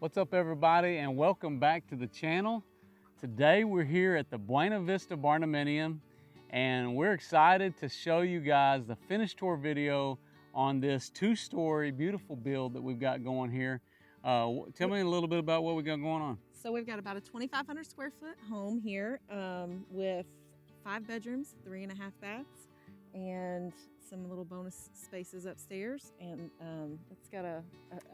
What's up, everybody, and welcome back to the channel. Today we're here at the Buena Vista Barndominium, and we're excited to show you guys the finished tour video on this two-story beautiful build that we've got going here. Tell me a little bit about what we got going on. So we've got about a 2,500 square foot home here with 5 bedrooms, 3.5 baths, and some little bonus spaces upstairs. And it's got a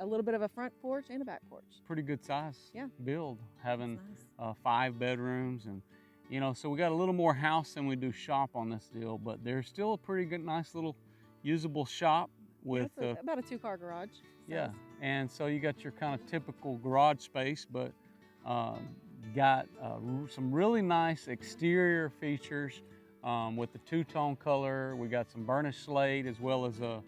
little bit of a front porch and a back porch. Pretty good size build, having nice. 5 bedrooms, and so we got a little more house than we do shop on this deal, but there's still a pretty good, nice little usable shop with about a 2-car garage. Yeah, and so you got your kind of typical garage space, but got some really nice exterior features with the two-tone color. We got some burnished slate as well as a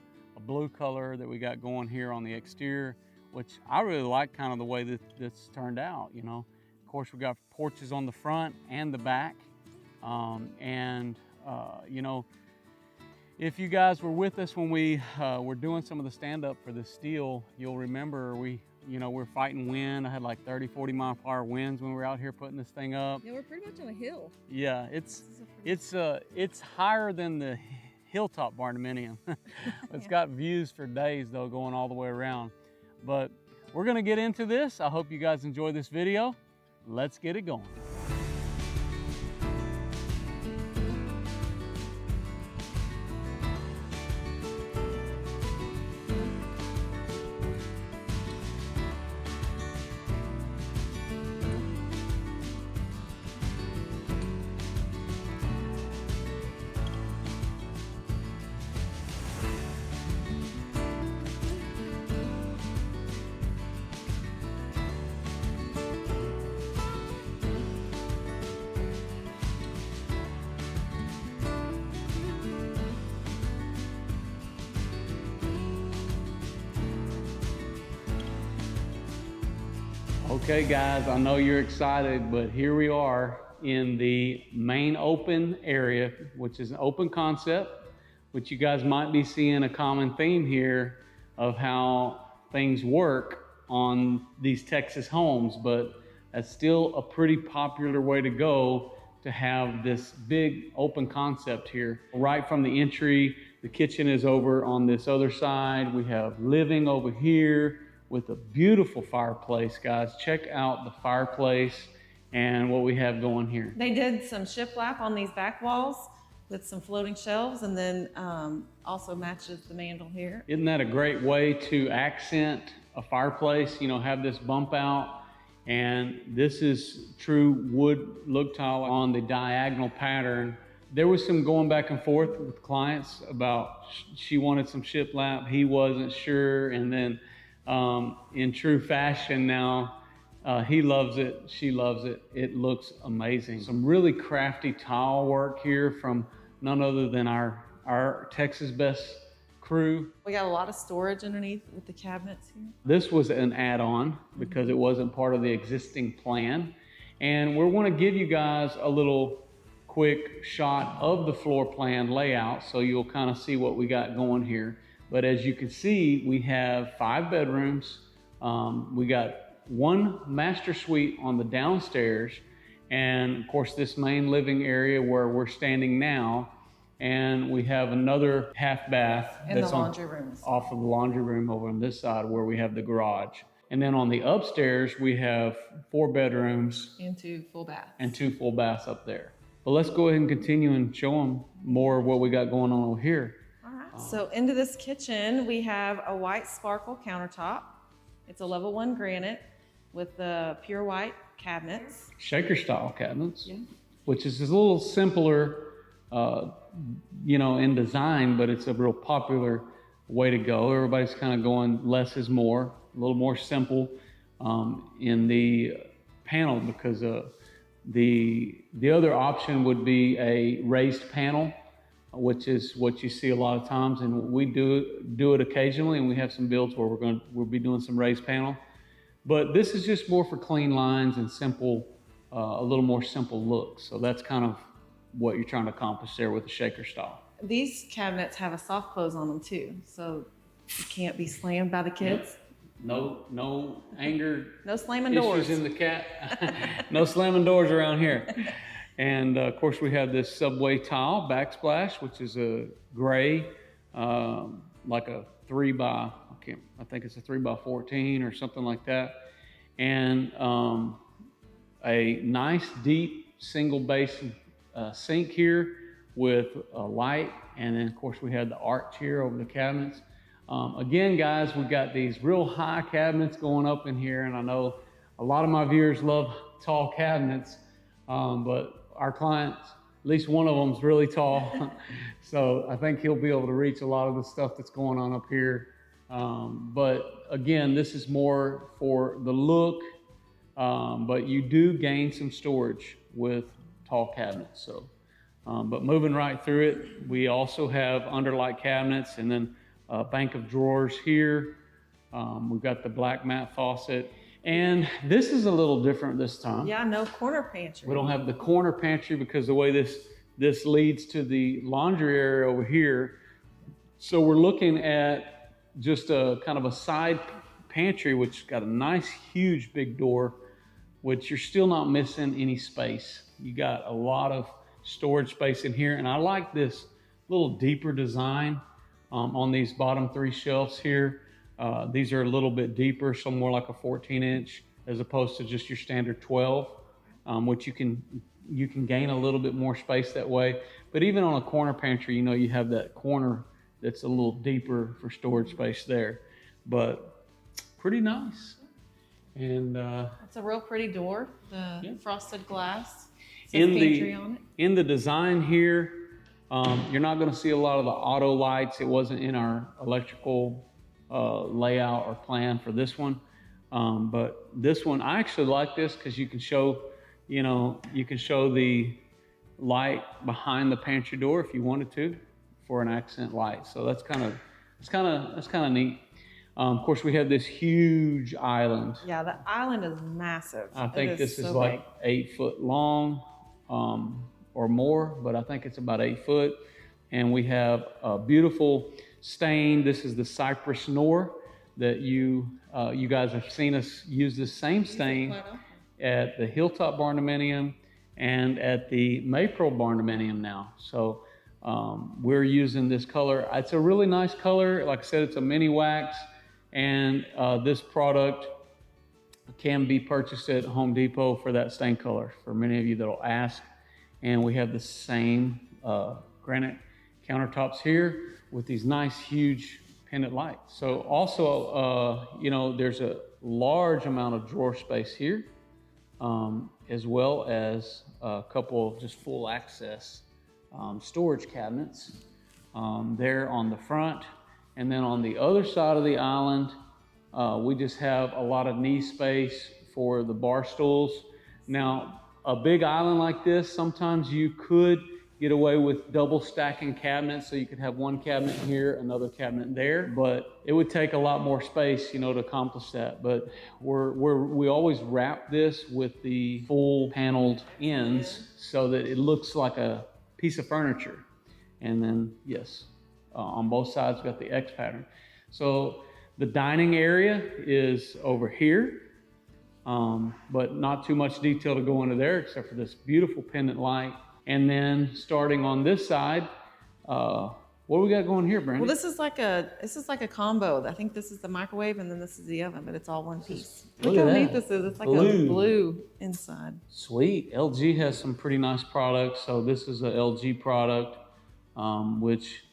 blue color that we got going here on the exterior, which I really like kind of the way that this turned out. Of course, we got porches on the front and the back, if you guys were with us when we were doing some of the stand-up for this steel, you'll remember we're fighting wind. I had like 30-40 mile per hour winds when we were out here putting this thing up. Yeah, we're pretty much on a hill. Yeah, it's higher than the hilltop Barndominium. It's got views for days though, going all the way around. But we're gonna get into this. I hope you guys enjoy this video. Let's get it going. Okay guys, I know you're excited, but here we are in the main open area, which is an open concept, which you guys might be seeing a common theme here of how things work on these Texas homes, but that's still a pretty popular way to go, to have this big open concept here. Right from the entry, the kitchen is over on this other side. We have living over here with a beautiful fireplace, guys. Check out the fireplace and what we have going here. They did some shiplap on these back walls with some floating shelves, and then also matches the mantle here. Isn't that a great way to accent a fireplace? Have this bump out, and this is true wood look tile on the diagonal pattern. There was some going back and forth with clients about she wanted some shiplap, he wasn't sure, and then in true fashion now, he loves it, she loves it. It looks amazing. Some really crafty tile work here from none other than our Texas best crew. We got a lot of storage underneath with the cabinets here. This was an add-on because it wasn't part of the existing plan. And we want to give you guys a little quick shot of the floor plan layout so you'll kind of see what we got going here. But as you can see, we have 5 bedrooms. We got 1 master suite on the downstairs, and of course this main living area where we're standing now. And we have another half bath and the laundry rooms off of the laundry room over on this side where we have the garage. And then on the upstairs, we have 4 bedrooms and 2 full baths. And 2 full baths up there. But let's go ahead and continue and show them more of what we got going on over here. So into this kitchen, we have a white sparkle countertop. It's a level 1 granite with the pure white cabinets. Shaker style cabinets, yeah. Which is a little simpler, in design, but it's a real popular way to go. Everybody's kind of going less is more, a little more simple in the panel, because the other option would be a raised panel, which is what you see a lot of times, and we do it occasionally, and we have some builds where we'll be doing some raised panel. But this is just more for clean lines and simple, a little more simple look. So that's kind of what you're trying to accomplish there with the shaker style. These cabinets have a soft close on them too, so it can't be slammed by the kids. no anger. No slamming issues doors. in the cat. No slamming doors around here. And of course we have this subway tile backsplash, which is a gray, like a 3 by, I think it's a 3 by 14 or something like that. And a nice deep single basin sink here with a light. And then of course we had the arch here over the cabinets. Again, guys, we've got these real high cabinets going up in here, and I know a lot of my viewers love tall cabinets, but our clients, at least one of them is really tall. So I think he'll be able to reach a lot of the stuff that's going on up here. But again, this is more for the look, but you do gain some storage with tall cabinets. So, but moving right through it, we also have underlight cabinets and then a bank of drawers here. We've got the black mat faucet. And this is a little different this time. Yeah, no corner pantry. We don't have the corner pantry because the way this leads to the laundry area over here. So we're looking at just a kind of a side pantry, which got a nice, huge, big door, which you're still not missing any space. You got a lot of storage space in here. And I like this little deeper design on these bottom 3 shelves here. These are a little bit deeper, so more like a 14-inch as opposed to just your standard 12, which you can gain a little bit more space that way. But even on a corner pantry, you know, you have that corner that's a little deeper for storage space there. But pretty nice. And it's a real pretty door, the frosted glass. It says in pantry on it. In the design here, you're not going to see a lot of the auto lights. It wasn't in our electrical layout or plan for this one. But this one, I actually like this because you can show, you can show the light behind the pantry door if you wanted to for an accent light. So that's kind of neat. Of course, we have this huge island. Yeah, the island is massive. I think this is like 8 foot long or more, but I think it's about 8 foot. And we have a beautiful stain. This is the Cypress Nor that you guys have seen us use this same stain at the Hilltop Barndominium and at the Maypearl Barndominium now. So we're using this color. It's a really nice color. Like I said, it's a mini wax. And this product can be purchased at Home Depot for that stain color, for many of you that'll ask. And we have the same granite countertops here with these nice, huge pendant lights. So also, there's a large amount of drawer space here, as well as a couple of just full access storage cabinets there on the front. And then on the other side of the island, we just have a lot of knee space for the bar stools. Now, a big island like this, sometimes you could get away with double stacking cabinets, so you could have one cabinet here, another cabinet there, but it would take a lot more space, to accomplish that. But we always wrap this with the full paneled ends so that it looks like a piece of furniture. And then, yes, on both sides, we've got the X pattern. So the dining area is over here, but not too much detail to go into there except for this beautiful pendant light. And then starting on this side, what do we got going here, Brandon? Well, this is like a combo. I think this is the microwave and then this is the oven, but it's all one piece. Look how neat this is. It's like a blue inside. Sweet. LG has some pretty nice products. So this is a LG product, which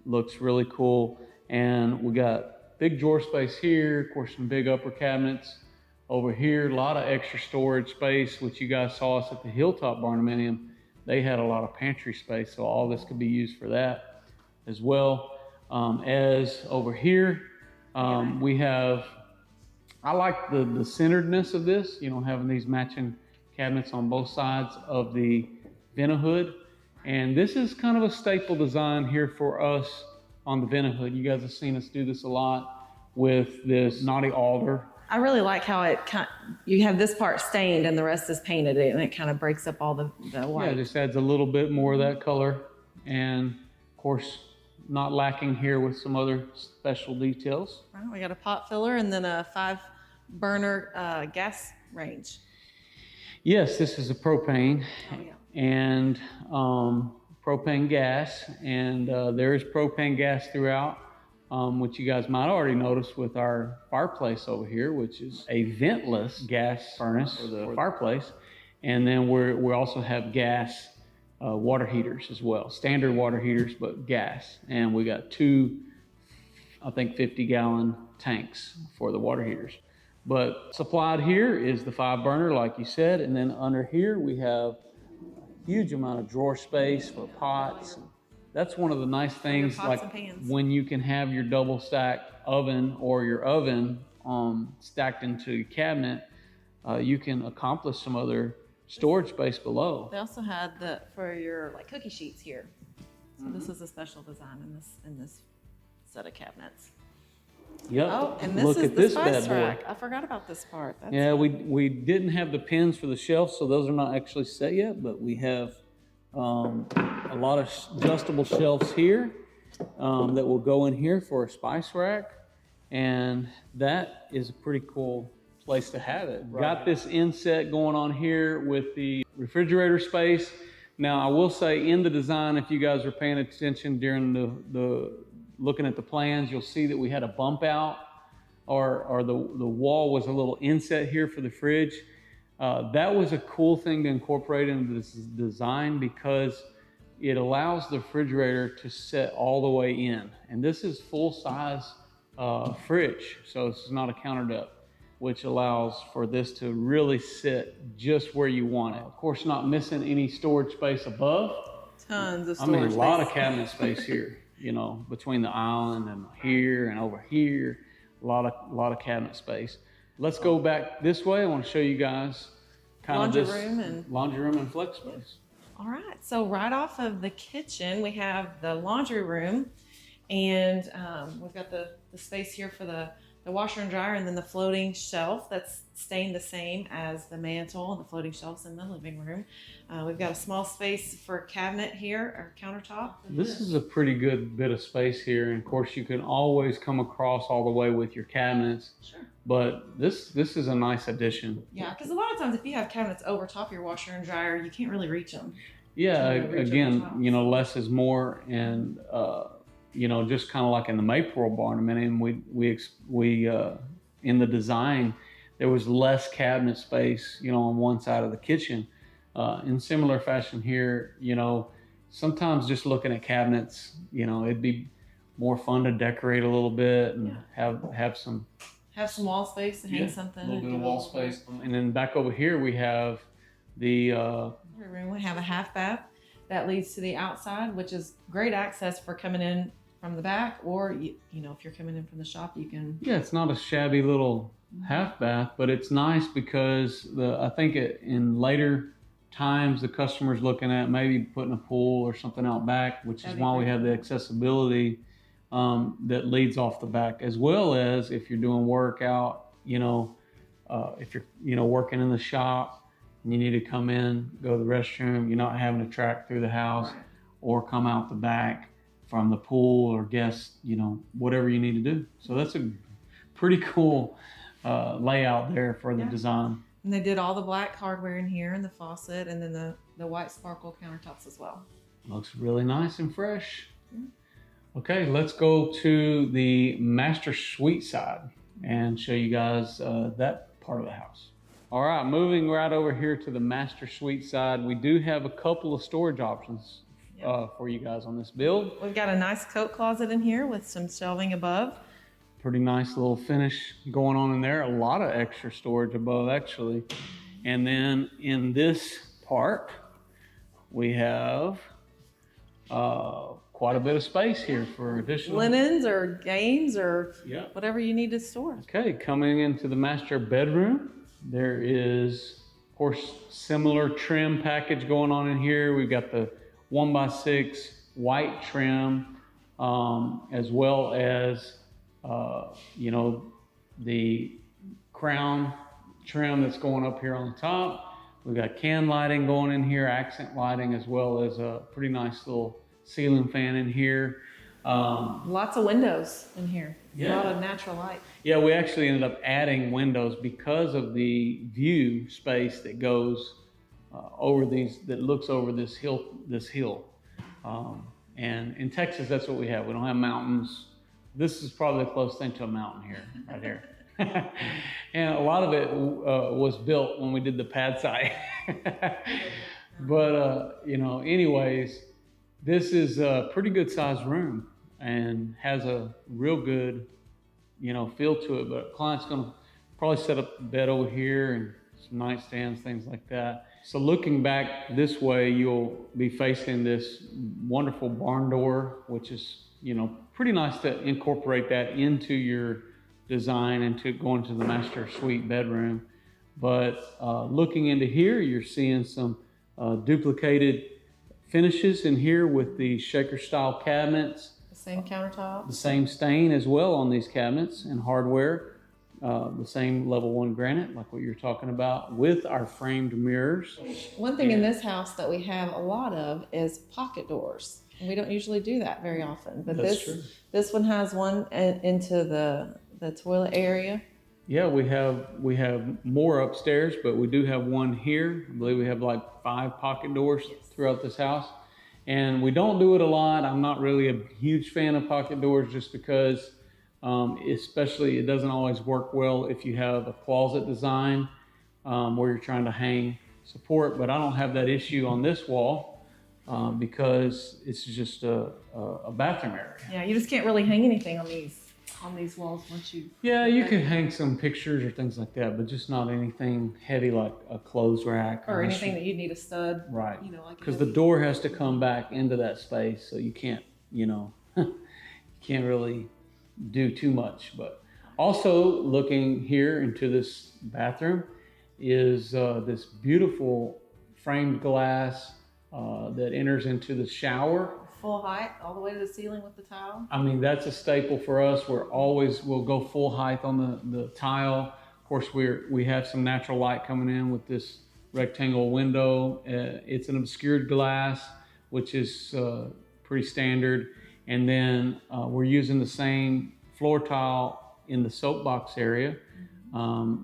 looks really cool. And we got big drawer space here, of course, some big upper cabinets over here, a lot of extra storage space, which you guys saw us at the Hilltop Barndominium. They had a lot of pantry space, so all this could be used for that as well. As over here, we have, I like the centeredness of this, having these matching cabinets on both sides of the Vent-A-Hood. And this is kind of a staple design here for us on the Vent-A-Hood. You guys have seen us do this a lot with this knotty alder. I really like how you have this part stained and the rest is painted, and it kind of breaks up all the white. Yeah, it just adds a little bit more of that color. And of course, not lacking here with some other special details. Right, we got a pot filler and then a 5-burner gas range. Yes, this is a propane. Oh, yeah. And propane gas, and there is propane gas throughout, which you guys might already notice with our fireplace over here, which is a ventless gas furnace for the fireplace. And then we also have gas water heaters as well, standard water heaters, but gas. And we got 2, I think 50-gallon tanks for the water heaters. But supplied here is the 5-burner, like you said, and then under here we have a huge amount of drawer space for pots. That's one of the nice things, like when you can have your double stack oven or your oven stacked into your cabinet, you can accomplish some other storage space below. They also had for your like cookie sheets here. So this is a special design in this set of cabinets. Yep. Oh, and this Look is at the this spice bad boy. rack. I forgot about this part. Yeah, we didn't have the pins for the shelves, so those are not actually set yet, but we have a lot of adjustable shelves here that will go in here for a spice rack, and that is a pretty cool place to have it. Right. Got this inset going on here with the refrigerator space. Now, I will say in the design, if you guys are paying attention during the looking at the plans, you'll see that we had a bump out, or the wall was a little inset here for the fridge. That was a cool thing to incorporate into this design because it allows the refrigerator to set all the way in. And this is full size fridge, so this is not a countertop, which allows for this to really sit just where you want it. Of course, not missing any storage space above. Tons of storage space. A lot of cabinet space here, you know, between the island and here and over here, a lot of cabinet space. Let's go back this way. I want to show you guys laundry room and flex space. All right, so right off of the kitchen, we have the laundry room, and we've got the space here for the washer and dryer, and then the floating shelf that's staying the same as the mantle and the floating shelves in the living room. We've got a small space for a cabinet here, or countertop. This is a pretty good bit of space here, and of course you can always come across all the way with your cabinets. Sure. But this is a nice addition. Yeah, because a lot of times if you have cabinets over top of your washer and dryer, you can't really reach them. Yeah, again, you know, less is more, and you know, just kind of like in the Maypole Barndominium, we in the design, there was less cabinet space, you know, on one side of the kitchen. In similar fashion here, you know, sometimes just looking at cabinets, you know, it'd be more fun to decorate a little bit and have some wall space to hang something. A little bit of wall space. And then back over here we have the room. We have a half bath that leads to the outside, which is great access for coming in from the back, or you know, if you're coming in from the shop, you can. Yeah, it's not a shabby little half bath, but it's nice because I think in later times the customer's looking at maybe putting a pool or something out back, which is why we have the accessibility that leads off the back, as well as if you're doing workout, you know, if you're, you know, working in the shop and you need to come in, go to the restroom, you're not having to track through the house, or come out the back from the pool or guest, you know, whatever you need to do. So that's a pretty cool layout there for the design. And they did all the black hardware in here, and the faucet, and then the white sparkle countertops as well. Looks really nice and fresh. Okay, let's go to the master suite side and show you guys that part of the house. All right, moving right over here to the master suite side, we do have a couple of storage options for you guys on this build. We've got a nice coat closet in here with some shelving above. Pretty nice little finish going on in there. A lot of extra storage above, actually. And then in this part, we have quite a bit of space here for additional linens or games or whatever you need to store. Okay, coming into the master bedroom, there is, of course, similar trim package going on in here. We've got the 1x6 white trim, as well as you know, the crown trim that's going up here on the top. We've got can lighting going in here, accent lighting, as well as a pretty nice little ceiling fan in here. Lots of windows in here. Yeah. A lot of natural light. Yeah, we actually ended up adding windows because of the view space that goes that looks over this hill. And in Texas, that's what we have. We don't have mountains. This is probably the closest thing to a mountain here, right here. And a lot of it was built when we did the pad site. But, anyways, this is a pretty good sized room and has a real good, feel to it. But client's going to probably set up a bed over here and some nightstands, things like that. So looking back this way, you'll be facing this wonderful barn door, which is, pretty nice to incorporate that into your design and to go into the master suite bedroom. But looking into here, you're seeing some duplicated finishes in here with the shaker style cabinets. The same countertop. The same stain as well on these cabinets and hardware. The same level 1 granite, like what you're talking about, with our framed mirrors. One thing in this house that we have a lot of is pocket doors. And we don't usually do that very often, but this one has one into the toilet area. Yeah, we have more upstairs, but we do have one here. I believe we have like 5 pocket doors throughout this house. And we don't do it a lot. I'm not really a huge fan of pocket doors just because especially it doesn't always work well if you have a closet design where you're trying to hang support, but I don't have that issue on this wall because it's just a bathroom area. Yeah, you just can't really hang anything on these walls once you... Yeah, you can hang some pictures or things like that, but just not anything heavy like a clothes rack. Or anything that you need a stud. Right, because the door has to come back into that space, so you can't, you can't really do too much. But also looking here into this bathroom is this beautiful framed glass that enters into the shower. Full height all the way to the ceiling with the tile. I mean, that's a staple for us. We'll go full height on the tile. Of course, we have some natural light coming in with this rectangle window. It's an obscured glass, which is pretty standard. And then we're using the same floor tile in the soapbox area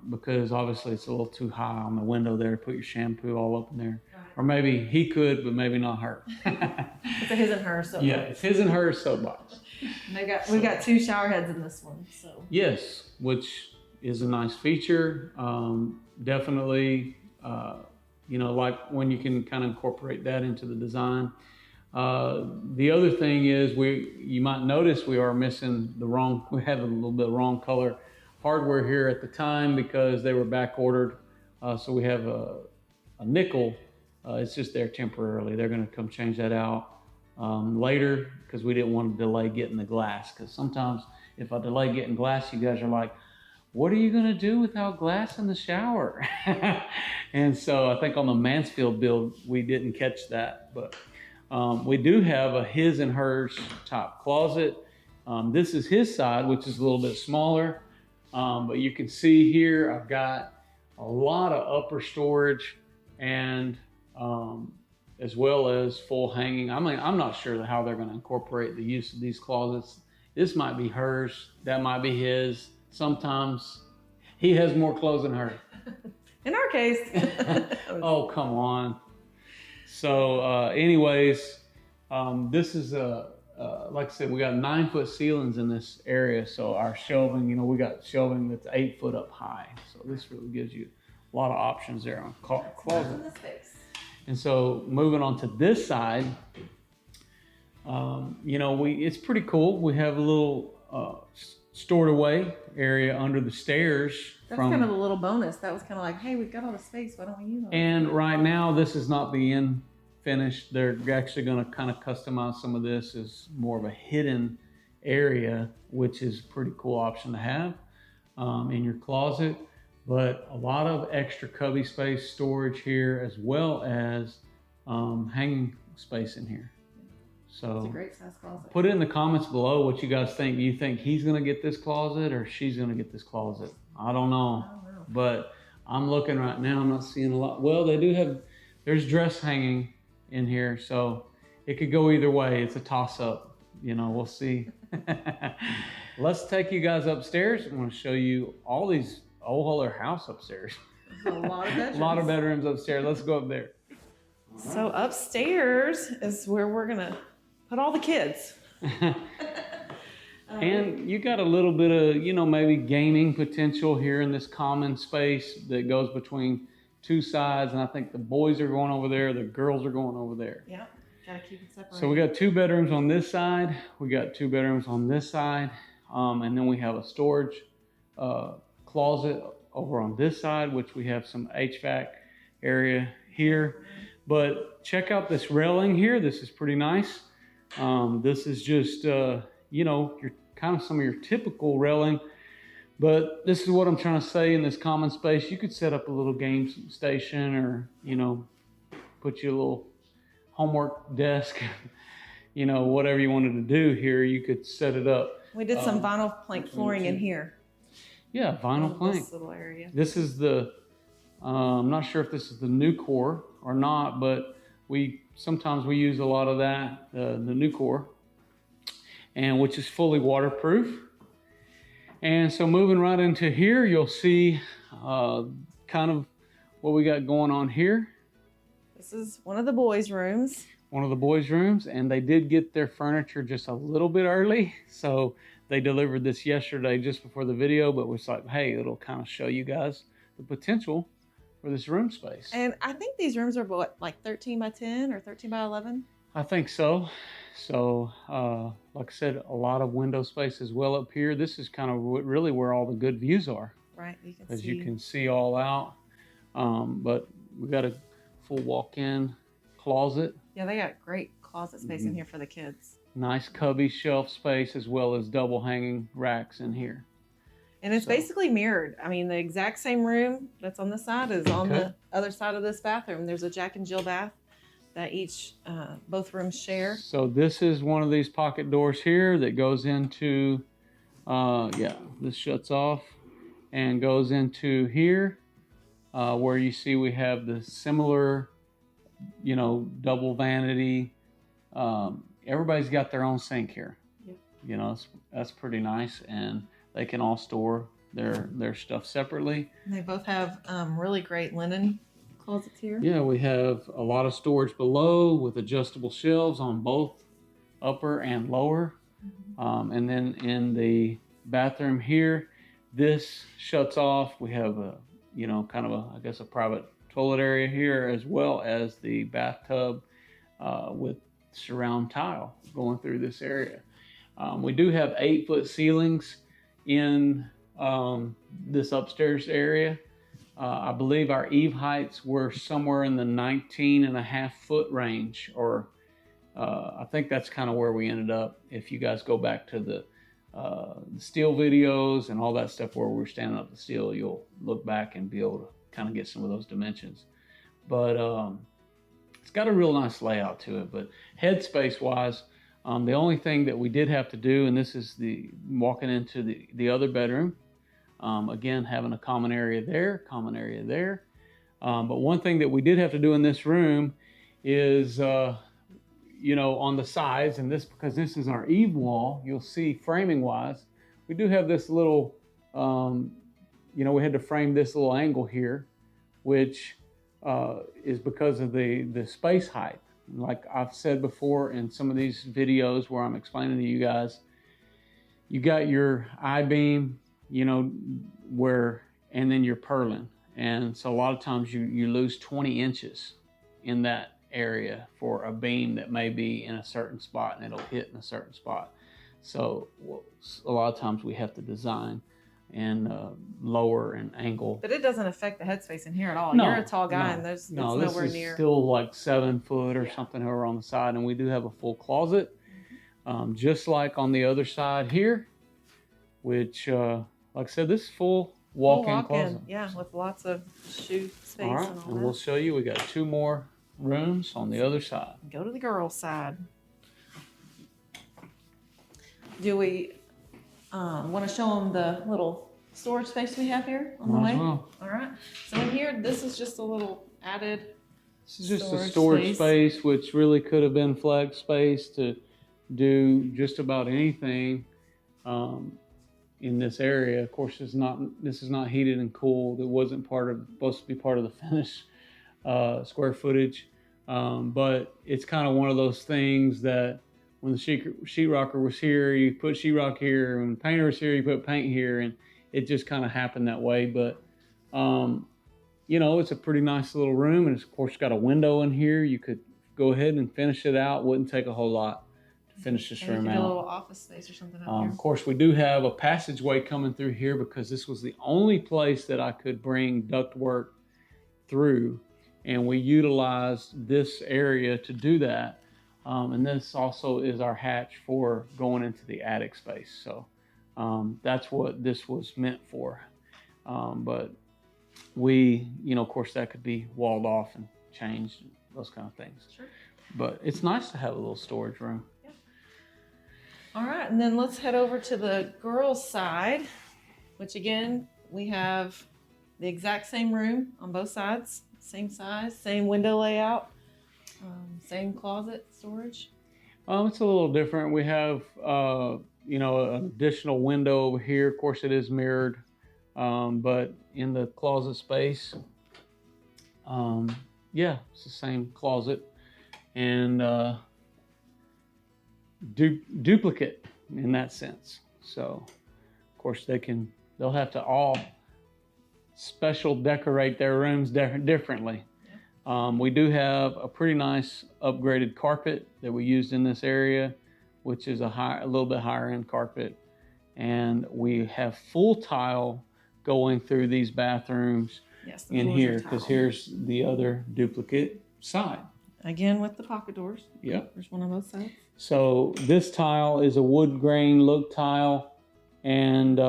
because obviously it's a little too high on the window there to put your shampoo all up in there. Right. Or maybe he could, but maybe not her. It's a his and her soapbox. Yeah, it's his and her soapbox. And we've got 2 shower heads in this one. So yes, which is a nice feature. Definitely, like when you can kind of incorporate that into the design. The other thing is you might notice we are missing we have a little bit of wrong color hardware here at the time because they were back ordered. So we have a nickel. It's just there temporarily. They're going to come change that out later because we didn't want to delay getting the glass. Because sometimes if I delay getting glass, you guys are like, what are you going to do without glass in the shower? And so I think on the Mansfield build, we didn't catch that. But we do have a his and hers top closet. This is his side, which is a little bit smaller. But you can see here, I've got a lot of upper storage and as well as full hanging. I mean, I'm not sure how they're going to incorporate the use of these closets. This might be hers. That might be his. Sometimes he has more clothes than her. In our case. Oh, come on. So anyways, this is like I said, we got 9-foot ceilings in this area. So our shelving, we got shelving that's 8 foot up high. So this really gives you a lot of options there on closet. And so moving on to this side, it's pretty cool. We have a little stored away area under the stairs. That's kind of a little bonus. That was kind of like, hey, we've got all the space. Why don't we use it? And right now, this is not the end finish. They're actually going to kind of customize some of this as more of a hidden area, which is a pretty cool option to have in your closet. But a lot of extra cubby space storage here, as well as hanging space in here. So it's a great size closet. Put it in the comments below what you guys think. Do you think he's going to get this closet or she's going to get this closet? I don't know. But I'm looking right now. I'm not seeing a lot. Well, they do have, there's dress hanging in here. So it could go either way. It's a toss up. you know, we'll see. Let's take you guys upstairs. I'm going to show you all these whole other house upstairs. A lot of bedrooms. A lot of bedrooms upstairs. Let's go up there. So upstairs is where we're gonna put all the kids. And you got a little bit of, you know, maybe gaming potential here in this common space that goes between two sides. And I think the boys are going over there, the girls are going over there. Yeah, gotta keep it separate. So we got 2 bedrooms on this side. We got 2 bedrooms on this side. And then we have a storage closet over on this side, which we have some HVAC area here. But check out this railing here. This is pretty nice. This is just, you know, your kind of some of your typical railing. But this is what I'm trying to say in this common space. You could set up a little game station or, you know, put you a little homework desk, you know, whatever you wanted to do here, you could set it up. We did some vinyl plank flooring in here. Yeah, vinyl plank. This little area. This is the, I'm not sure if this is the new core or not, but sometimes we use a lot of that, the new core, and which is fully waterproof. And so moving right into here, you'll see kind of what we got going on here. This is one of the boys' rooms. One of the boys' rooms, and they did get their furniture just a little bit early. So they delivered this yesterday just before the video, but was like, hey, it'll kind of show you guys the potential for this room space. And I think these rooms are what, like 13 by 10 or 13 by 11? I think so. So, like I said, a lot of window space as well up here. This is kind of really where all the good views are. Right, you can As see. you can see all out. But we got a full walk-in closet. Yeah, they got great closet space in here for the kids. Nice cubby shelf space as well as double hanging racks in here. And it's basically mirrored. I mean, the exact same room that's on this side is on the other side of this bathroom. There's a Jack and Jill bath that both rooms share. So this is one of these pocket doors here that goes into, this shuts off and goes into here where you see we have the similar, you know, double vanity. Everybody's got their own sink here. Yep. You know, that's pretty nice, and they can all store their stuff separately. And they both have really great linen closets here. Yeah, we have a lot of storage below with adjustable shelves on both upper and lower. And then in the bathroom here, this shuts off. We have a, you know, kind of a, I guess, a private toilet area here, as well as the bathtub with surround tile going through this area. We do have 8-foot ceilings in this upstairs area. I believe our eave heights were somewhere in the 19.5-foot range, or I think that's kind of where we ended up. If you guys go back to the steel videos and all that stuff where we're standing up the steel, you'll look back and be able to kind of get some of those dimensions. But it's got a real nice layout to it. But headspace wise, the only thing that we did have to do, and this is the walking into the other bedroom, again, having a common area there. But one thing that we did have to do in this room is, you know, on the sides, and this, because this is our eave wall, you'll see framing wise, we do have this little, you know, we had to frame this little angle here, which is because of the space height. Like I've said before in some of these videos where I'm explaining to you guys, you got your I-beam, you know, and then your purlin. And so a lot of times you lose 20 inches in that area for a beam that may be in a certain spot and it'll hit in a certain spot. So a lot of times we have to design and lower and angle. But it doesn't affect the headspace in here at all. No, You're a tall guy, and it's nowhere this is near. Still like 7 foot or something over on the side, and we do have a full closet, just like on the other side here, which, like I said, this is full walk-in closet. Yeah, with lots of shoe space All right, and all and that. we'll show you. We got 2 more rooms on the other side. Go to the girls' side. Do we want to show them the little storage space we have here on the Might way? as well. All right. So in here, this is just a little added. This is just a storage space, which really could have been flex space to do just about anything in this area. Of course, this is not heated and cooled. It wasn't supposed to be part of the finished square footage, but it's kind of one of those things that when the sheetrocker was here, you put sheetrock here, and when the painter was here, you put paint here, and it just kind of happened that way. But you know, it's a pretty nice little room, and it's, of course, got a window in here. You could go ahead and finish it out. Wouldn't take a whole lot to finish this room out. A little office space or something out here. Of course, we do have a passageway coming through here because this was the only place that I could bring ductwork through, and we utilized this area to do that. And this also is our hatch for going into the attic space. So that's what this was meant for. But we, you know, of course, that could be walled off and changed, those kind of things. Sure. But it's nice to have a little storage room. Yeah. All right, and then let's head over to the girls' side, which again, we have the exact same room on both sides, same size, same window layout, same closet storage. It's a little different. We have, you know, an additional window over here. Of course, it is mirrored, but in the closet space, yeah, it's the same closet and duplicate in that sense. So, of course, they'll have to all special decorate their rooms differently. We do have a pretty nice upgraded carpet that we used in this area, which is a little bit higher end carpet. And we have full tile going through these bathrooms in here, because here's the other duplicate side. Again, with the pocket doors. Yep. There's one on both sides. So this tile is a wood grain look tile, and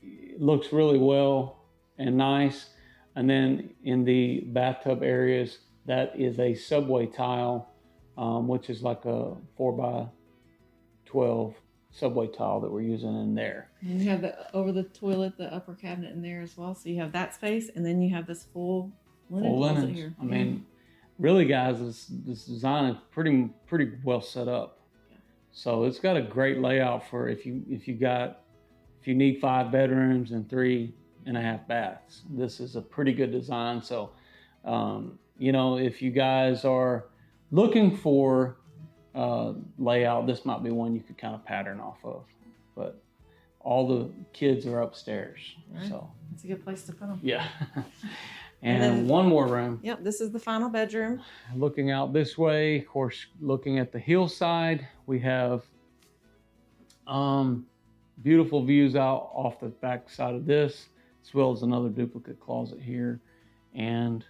it looks really well and nice. And then in the bathtub areas, that is a subway tile, which is like a 4x12 subway tile that we're using in there. And you have over the toilet, the upper cabinet in there as well. So you have that space, and then you have this full linen closet here. I mean, really, guys, this design is pretty well set up. Yeah. So it's got a great layout for if you need 5 bedrooms and 3.5 baths. This is a pretty good design. So, you know, if you guys are looking for layout, this might be one you could kind of pattern off of. But all the kids are upstairs, right. So it's a good place to put them. Yeah. And then one more room. Yep, this is the final bedroom. Looking out this way, of course, looking at the hillside, we have beautiful views out off the back side of this, as well as another duplicate closet here, and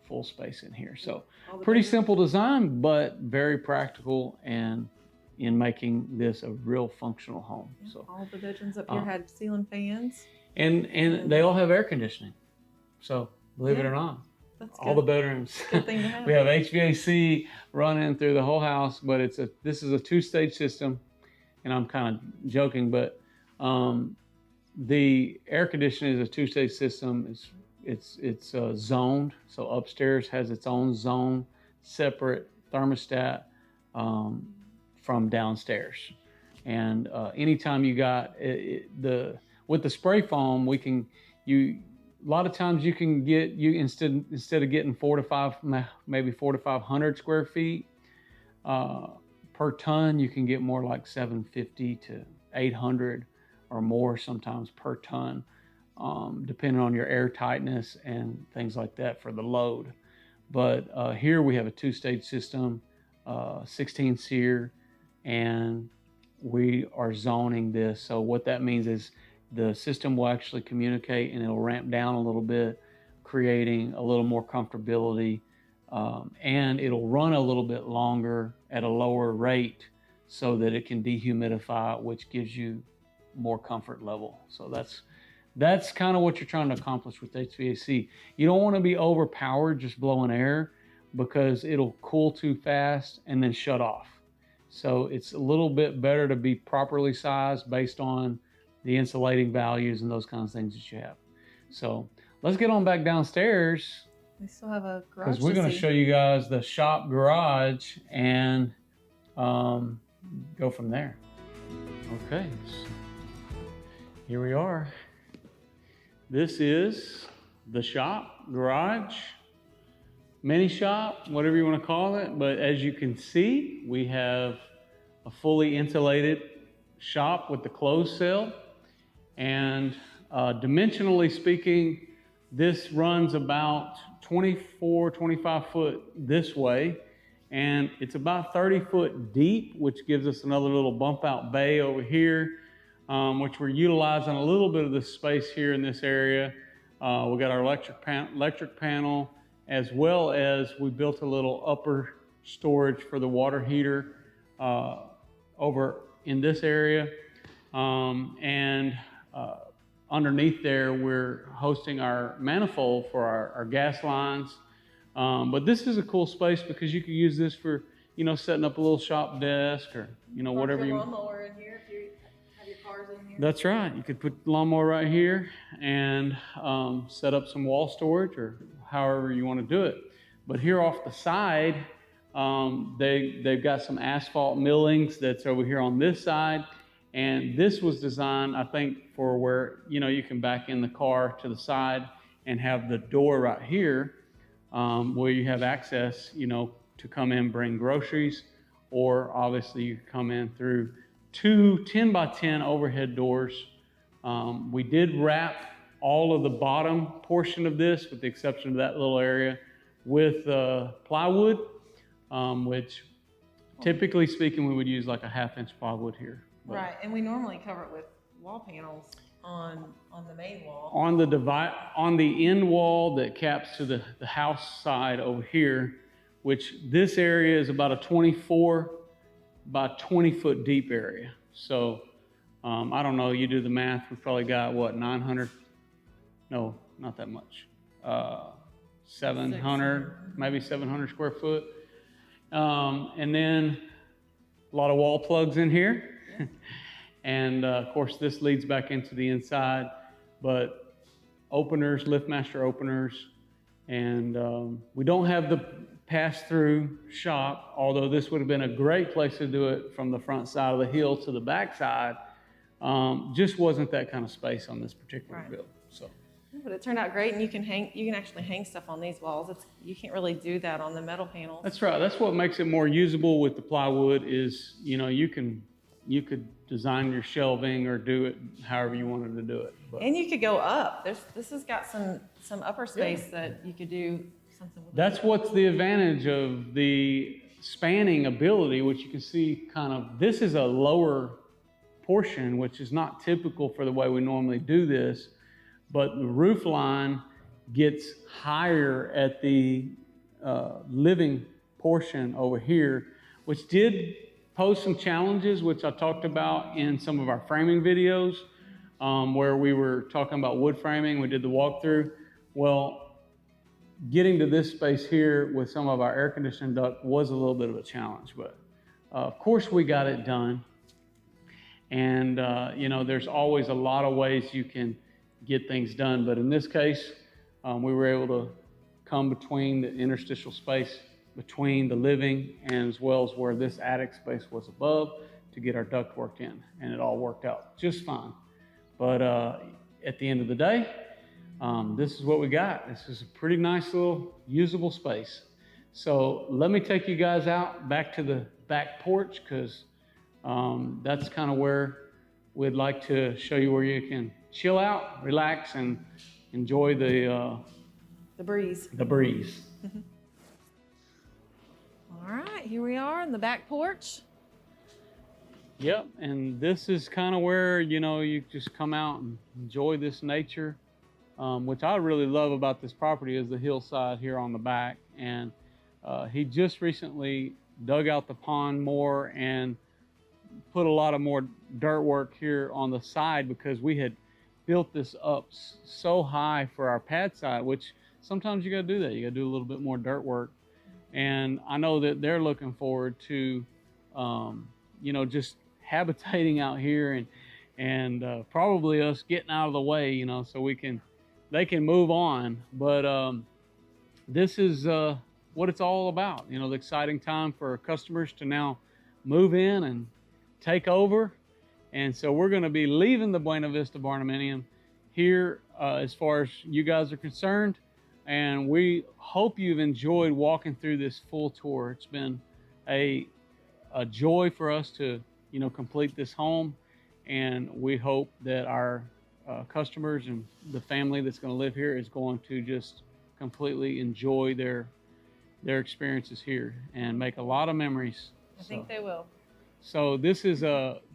full space in here. So pretty simple design, but very practical and in making this a real functional home. Yeah, so all the bedrooms up here had ceiling fans. And they all have air conditioning. So believe it or not, all the bedrooms. Good thing to have. We have HVAC running through the whole house, but this is a 2-stage system, and I'm kind of joking, but the air conditioning is a 2-stage system. It's zoned, so upstairs has its own zone, separate thermostat from downstairs. And anytime you got with the spray foam, a lot of times you can get, instead of getting 400 to 500 square feet per ton, you can get more like 750 to 800 or more sometimes per ton, depending on your air tightness and things like that for the load. But here we have a 2-stage system, 16 SEER, and we are zoning this. So what that means is the system will actually communicate, and it'll ramp down a little bit, creating a little more comfortability, and it'll run a little bit longer at a lower rate so that it can dehumidify, which gives you more comfort level. So that's kind of what you're trying to accomplish with HVAC. You don't want to be overpowered just blowing air, because it'll cool too fast and then shut off. So it's a little bit better to be properly sized based on the insulating values and those kinds of things that you have. So let's get on back downstairs. We still have a garage, because we're going to show you guys the shop garage, and go from there. Okay, so here we are. This is the shop, garage, mini shop, whatever you want to call it. But as you can see, we have a fully insulated shop with the closed cell. And dimensionally speaking, this runs about 24, 25 foot this way. And it's about 30 foot deep, which gives us another little bump out bay over here, which we're utilizing a little bit of the space here in this area. We got our electric panel, as well as we built a little upper storage for the water heater over in this area. Underneath there, we're hosting our manifold for our gas lines. But this is a cool space because you can use this for, setting up a little shop desk or, whatever you want. Lawnmower in here if you have your cars in here. That's right. You could put the lawnmower right here and set up some wall storage or however you want to do it. But here off the side, they've got some asphalt millings that's over here on this side. And this was designed, I think, for where, you can back in the car to the side and have the door right here where you have access, to come in, bring groceries, or obviously you come in through two 10 by 10 overhead doors. We did wrap all of the bottom portion of this, with the exception of that little area, with plywood, which typically speaking, we would use like a 1/2 inch plywood here. But right, and we normally cover it with wall panels on the main wall. On the end wall that caps to the house side over here, which this area is about a 24 by 20 foot deep area. So I don't know, you do the math, we've probably got what, 900? No, not that much. 700, maybe 700 square foot. And then a lot of wall plugs in here. And of course, this leads back into the inside, but openers, LiftMaster openers, and we don't have the pass-through shop, although this would have been a great place to do it from the front side of the hill to the back side. Just wasn't that kind of space on this particular build. So, but it turned out great, and you can actually hang stuff on these walls. You can't really do that on the metal panels. That's right. That's what makes it more usable with the plywood is, you could design your shelving or do it however you wanted to do it. But and you could go up. This has got some upper space that you could do something with. That's what's the advantage of the spanning ability, which you can see kind of, this is a lower portion, which is not typical for the way we normally do this, but the roof line gets higher at the living portion over here, which did pose some challenges, which I talked about in some of our framing videos, where we were talking about wood framing. We did the walkthrough. Well, getting to this space here with some of our air conditioning duct was a little bit of a challenge, but of course we got it done. And there's always a lot of ways you can get things done, but in this case, we were able to come between the interstitial space between the living and as well as where this attic space was above to get our duct worked in, and it all worked out just fine. But at the end of the day, this is what we got. This is a pretty nice little usable space. So let me take you guys out back to the back porch, because that's kind of where we'd like to show you where you can chill out, relax, and enjoy the breeze. The breeze. All right, here we are in the back porch. Yep, and this is kind of where, you just come out and enjoy this nature, which I really love about this property is the hillside here on the back. And he just recently dug out the pond more and put a lot of more dirt work here on the side, because we had built this up so high for our pad side, which sometimes you got to do that. You got to do a little bit more dirt work. And I know that they're looking forward to, just habitating out here and probably us getting out of the way, so they can move on. But this is what it's all about. The exciting time for customers to now move in and take over. And so we're going to be leaving the Buena Vista Barndominium here as far as you guys are concerned. And we hope you've enjoyed walking through this full tour. It's been a joy for us to, you know, complete this home. And we hope that our customers and the family that's going to live here is going to just completely enjoy their experiences here and make a lot of memories. I think they will. So this is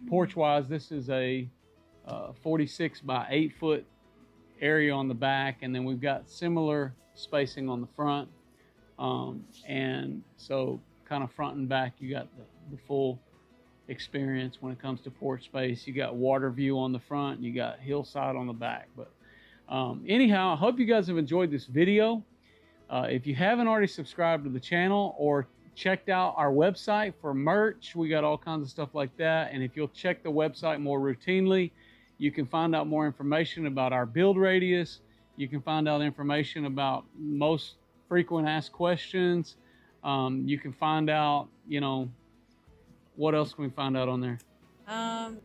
porch-wise, this is a 46 by 8 foot area on the back, and then we've got similar spacing on the front. And so kind of front and back, you got the full experience when it comes to porch space. You got water view on the front, you got hillside on the back. But anyhow, I hope you guys have enjoyed this video. If you haven't already subscribed to the channel or checked out our website for merch, we got all kinds of stuff like that. And if you'll check the website more routinely, you can find out more information about our build radius. You can find out information about most frequent asked questions. You can find out, you know, what else can we find out on there?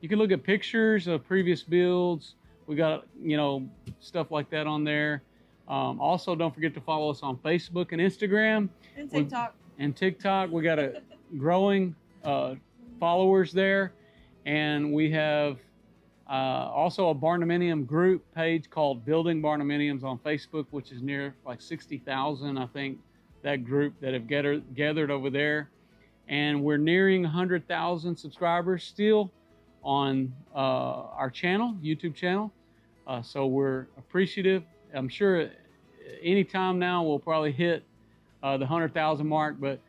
You can look at pictures of previous builds. We got, you know, stuff like that on there. Also, don't forget to follow us on Facebook and Instagram. And TikTok. We got a growing followers there. And we have also a Barndominium group page called Building Barndominiums on Facebook, which is near like 60,000, I think, that group that have gathered over there. And we're nearing 100,000 subscribers still on our channel, YouTube channel. So we're appreciative. I'm sure anytime now we'll probably hit the 100,000 mark. But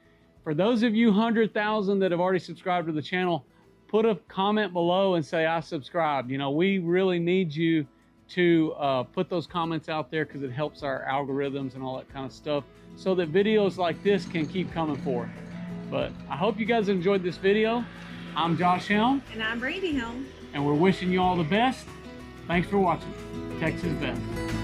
for those of you 100,000 that have already subscribed to the channel, put a comment below and say I subscribed. You know, we really need you to put those comments out there because it helps our algorithms and all that kind of stuff so that videos like this can keep coming forth. But I hope you guys enjoyed this video. I'm Josh Helm. And I'm Brandy Helm. And we're wishing you all the best. Thanks for watching. Texas Best.